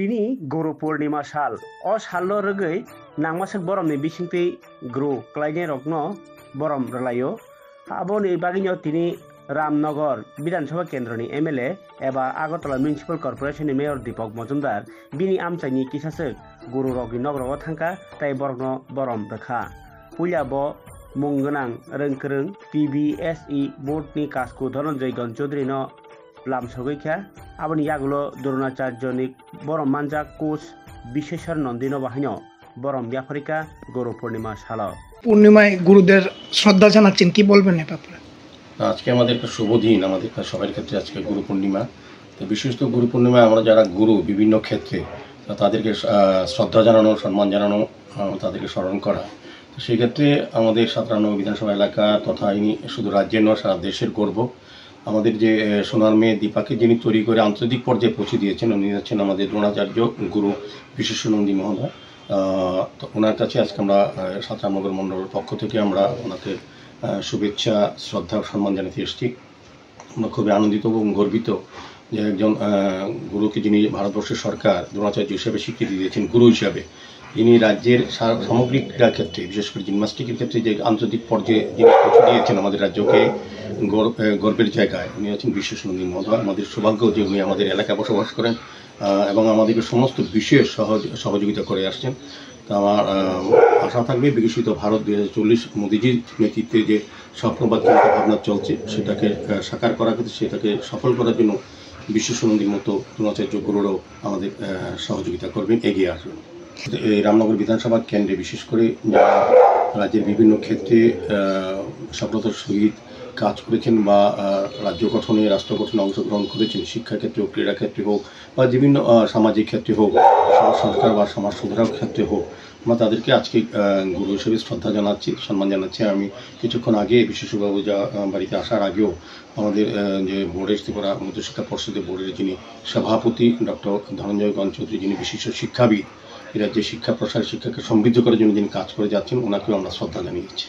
Tini Guru Purnima Shal O Shalo Rugui Nangmasuk Borom ni Bisingti Guru Klaine Rokno Borom Relayo Aboni Baginyo Tini Ramnagar Bidansabha Kendroni MLA eba Agartala Municipal Corporation ni Mayor Deepak Majumdar bini amchaini kisasuk Guru Rogi Nogrogo Thangka tai borokno borom rekha Puya bo munggonang rengkreng PBSE board ni kasku Dhananjay Gant Chaudhary no lamsogikha aboni yagulo Dronacharya ni borom manjak coach Bisheshwar Nandino bahino borom ব্যাপারিকা Guru Purnima শালা পূর্ণিমায় গুরুদের শ্রদ্ধা জানাচ্ছেন, কি বলবেন এ ব্যাপারে? আজকে আমাদের একটা শুভ দিন, আমাদের সবার ক্ষেত্রে আজকে গুরু পূর্ণিমা। তো বিশেষত গুরু পূর্ণিমায় আমরা যারা গুরু বিভিন্ন ক্ষেত্রে তাদেরকে শ্রদ্ধা জানানো, সম্মান জানানো, তাদেরকে স্মরণ করা। তো সেই ক্ষেত্রে আমাদের 97 বিধানসভা এলাকা তথা ইনি শুধু রাজ্যের নয় সারা দেশের গর্ব। আমাদের যে সোনার মেয়ে দীপাকে যিনি তৈরি করে আন্তর্জাতিক পর্যায়ে পৌঁছে দিয়েছেন, উনি হচ্ছেন আমাদের দ্রোণাচার্য গুরু বিশেশ্বর নন্দী মহোদয়। তো ওনার কাছে আজকে আমরা 97 নগর মণ্ডলের পক্ষ থেকে আমরা ওনাকে শুভেচ্ছা, শ্রদ্ধা ও সম্মান জানাতে এসেছি। আমরা খুবই আনন্দিত এবং গর্বিত যে একজন গুরুকে যিনি ভারতবর্ষের সরকার দ্রোণাচার্য হিসেবে স্বীকৃতি দিয়েছেন গুরু হিসাবে, যিনি রাজ্যের সামগ্রিক ক্রীড়া ক্ষেত্রে বিশেষ করে জিমন্যাস্টিকের ক্ষেত্রে যে আন্তর্জাতিক পর্যায়ে যিনি পৌঁছে দিয়েছেন আমাদের রাজ্যকে গর্বের জায়গায়, উনি হচ্ছেন বিশেষ নন্দী মহোদয়। আমাদের সৌভাগ্য যে উনি আমাদের এলাকায় বসবাস করেন এবং আমাদেরকে সমস্ত বিষয়ে সহযোগিতা করে আসছেন। তা আমার আশা থাকবে বিকশিত ভারত 2040 মোদিজির নেতৃত্বে যে স্বপ্নবাদ চিন্তাভাবনা চলছে সেটাকে সাকার করার ক্ষেত্রে সেটাকে সফল করার জন্য বিশেশ্বর নন্দীর মতো দ্রোণাচার্য গুরুরাও আমাদের সহযোগিতা করবেন, এগিয়ে আসবেন। এই রামনগর বিধানসভা কেন্দ্রে বিশেষ করে যারা রাজ্যের বিভিন্ন ক্ষেত্রে সফলতার সহিত কাজ করেছেন বা রাজ্য গঠনে রাষ্ট্র গঠনে অংশগ্রহণ করেছেন, শিক্ষাক্ষেত্রে হোক, ক্রীড়া ক্ষেত্রে হোক বা বিভিন্ন সামাজিক ক্ষেত্রে হোক, সমাজ সংস্কার বা সমাজ সুধারণার ক্ষেত্রে হোক, আমরা তাদেরকে আজকে গুরু হিসেবে শ্রদ্ধা জানাচ্ছি, সম্মান জানাচ্ছি। আমি কিছুক্ষণ আগে বিশেষবাবু বাড়িতে আসার আগেও আমাদের যে বোর্ডের ত্রিপুরা মধ্যশিক্ষা পর্ষদের বোর্ডের যিনি সভাপতি ডক্টর ধনঞ্জয় গণ চৌধুরী, যিনি বিশিষ্ট শিক্ষাবিদ, এরা যে শিক্ষা প্রসার শিক্ষাকে সমৃদ্ধ করার জন্য যিনি কাজ করে যাচ্ছেন, ওনাকেও আমরা শ্রদ্ধা জানিয়েছি।